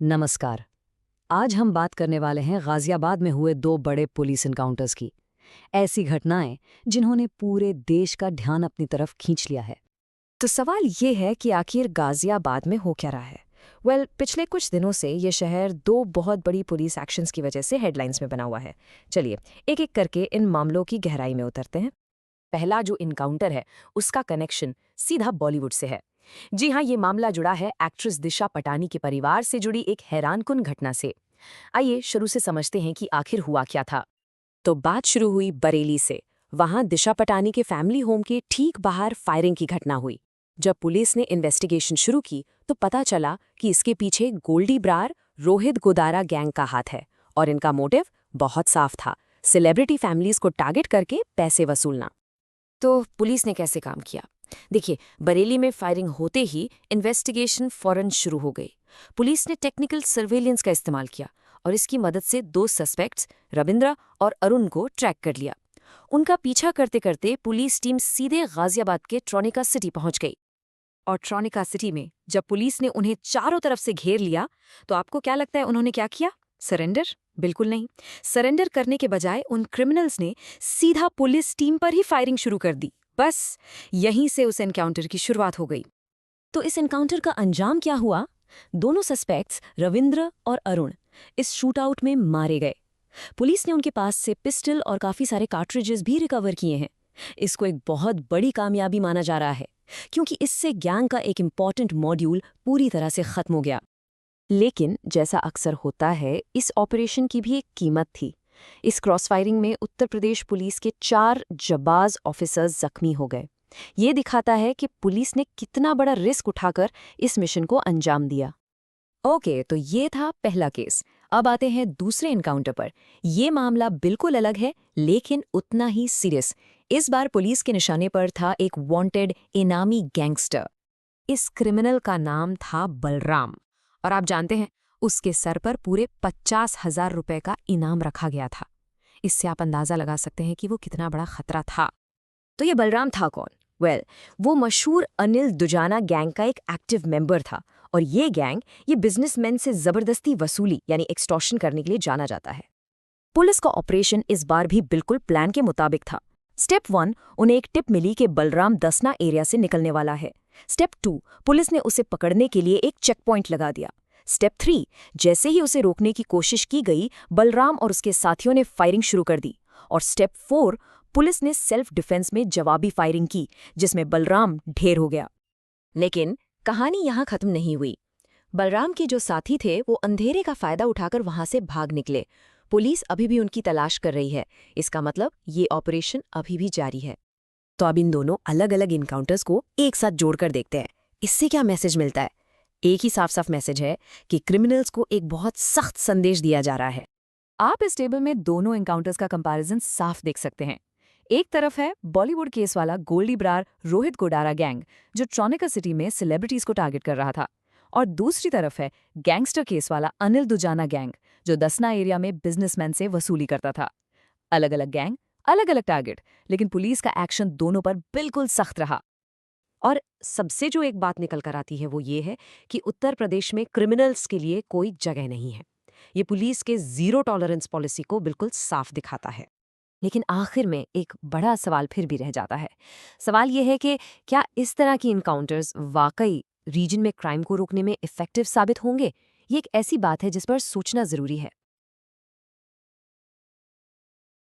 नमस्कार। आज हम बात करने वाले हैं गाजियाबाद में हुए दो बड़े पुलिस इनकाउंटर्स की। ऐसी घटनाएं जिन्होंने पूरे देश का ध्यान अपनी तरफ खींच लिया है। तो सवाल ये है कि आखिर गाजियाबाद में हो क्या रहा है। पिछले कुछ दिनों से ये शहर दो बहुत बड़ी पुलिस एक्शंस की वजह से हेडलाइंस में बना हुआ है। चलिए एक एक करके इन मामलों की गहराई में उतरते हैं। पहला जो इनकाउंटर है उसका कनेक्शन सीधा बॉलीवुड से है। जी हाँ, ये मामला जुड़ा है एक्ट्रेस दिशा पटानी के परिवार से जुड़ी एक हैरानकुन घटना से। आइए शुरू से समझते हैं कि आखिर हुआ क्या था। तो बात शुरू हुई बरेली से। वहां दिशा पटानी के फैमिली होम के ठीक बाहर फायरिंग की घटना हुई। जब पुलिस ने इन्वेस्टिगेशन शुरू की तो पता चला कि इसके पीछे गोल्डी ब्रार, रोहित गोदारा गैंग का हाथ है और इनका मोटिव बहुत साफ था, सेलिब्रिटी फैमिलीज को टारगेट करके पैसे वसूलना। तो पुलिस ने कैसे काम किया? देखिए, बरेली में फायरिंग होते ही इन्वेस्टिगेशन फौरन शुरू हो गई। पुलिस ने टेक्निकल सर्वेलेंस का इस्तेमाल किया और इसकी मदद से दो सस्पेक्ट्स रविंद्र और अरुण को ट्रैक कर लिया। उनका पीछा करते करते पुलिस टीम सीधे गाजियाबाद के ट्रोनिका सिटी पहुंच गई। और ट्रोनिका सिटी में जब पुलिस ने उन्हें चारों तरफ से घेर लिया तो आपको क्या लगता है उन्होंने क्या किया? सरेंडर? बिल्कुल नहीं। सरेंडर करने के बजाय उन क्रिमिनल्स ने सीधा पुलिस टीम पर ही फायरिंग शुरू कर दी। बस यहीं से उस एनकाउंटर की शुरुआत हो गई। तो इस एनकाउंटर का अंजाम क्या हुआ? दोनों सस्पेक्ट्स रविंद्र और अरुण इस शूटआउट में मारे गए। पुलिस ने उनके पास से पिस्टल और काफी सारे कार्ट्रिजेस भी रिकवर किए हैं। इसको एक बहुत बड़ी कामयाबी माना जा रहा है, क्योंकि इससे गैंग का एक इम्पॉर्टेंट मॉड्यूल पूरी तरह से खत्म हो गया। लेकिन जैसा अक्सर होता है, इस ऑपरेशन की भी एक कीमत थी। इस क्रॉस फायरिंग में उत्तर प्रदेश पुलिस के 4 जाबाज ऑफिसर्स जख्मी हो गए। ये दिखाता है कि पुलिस ने कितना बड़ा रिस्क उठाकर इस मिशन को अंजाम दिया। ओके, तो ये था पहला केस। अब आते हैं दूसरे इनकाउंटर पर। ये मामला बिल्कुल अलग है, लेकिन उतना ही सीरियस। इस बार पुलिस के निशाने पर था एक वांटेड इनामी गैंगस्टर। इस क्रिमिनल का नाम था बलराम, और आप जानते हैं उसके सर पर पूरे 50,000 रुपए का इनाम रखा गया था। इससे आप अंदाजा लगा सकते हैं कि वो कितना बड़ा खतरा था। तो ये बलराम था कौन? वो मशहूर अनिल दुजाना गैंग का एक एक्टिव मेंबर था। और ये गैंग ये बिजनेसमैन से जबरदस्ती वसूली यानी एक्सटॉर्शन करने के लिए जाना जाता है। पुलिस का ऑपरेशन इस बार भी बिल्कुल प्लान के मुताबिक था। स्टेप 1, उन्हें एक टिप मिली कि बलराम दसना एरिया से निकलने वाला है। स्टेप 2, पुलिस ने उसे पकड़ने के लिए एक चेक पॉइंट लगा दिया। स्टेप 3, जैसे ही उसे रोकने की कोशिश की गई, बलराम और उसके साथियों ने फायरिंग शुरू कर दी। और स्टेप 4, पुलिस ने सेल्फ डिफेंस में जवाबी फायरिंग की, जिसमें बलराम ढेर हो गया। लेकिन कहानी यहाँ खत्म नहीं हुई। बलराम के जो साथी थे वो अंधेरे का फायदा उठाकर वहां से भाग निकले। पुलिस अभी भी उनकी तलाश कर रही है। इसका मतलब ये ऑपरेशन अभी भी जारी है। तो अब इन दोनों अलग अलग इनकाउंटर्स को एक साथ जोड़कर देखते हैं। इससे क्या मैसेज मिलता है? एक ही साफ साफ मैसेज है कि क्रिमिनल्स को एक बहुत सख्त संदेश दिया जा रहा है। आप इस टेबल में दोनों एनकाउंटर्स का कंपैरिजन साफ देख सकते हैं। एक तरफ है बॉलीवुड केस वाला गोल्डी ब्रार रोहित गोडारा गैंग, जो ट्रोनिका सिटी में सेलिब्रिटीज को टारगेट कर रहा था। और दूसरी तरफ है गैंगस्टर केस वाला अनिल दुजाना गैंग, जो दसना एरिया में बिजनेसमैन से वसूली करता था। अलग अलग गैंग, अलग अलग टारगेट, लेकिन पुलिस का एक्शन दोनों पर बिल्कुल सख्त रहा। और सबसे जो एक बात निकल कर आती है वो ये है कि उत्तर प्रदेश में क्रिमिनल्स के लिए कोई जगह नहीं है। ये पुलिस के जीरो टॉलरेंस पॉलिसी को बिल्कुल साफ दिखाता है। लेकिन आखिर में एक बड़ा सवाल फिर भी रह जाता है। सवाल ये है कि क्या इस तरह की इनकाउंटर्स वाकई रीजन में क्राइम को रोकने में इफेक्टिव साबित होंगे? ये एक ऐसी बात है जिस पर सोचना जरूरी है।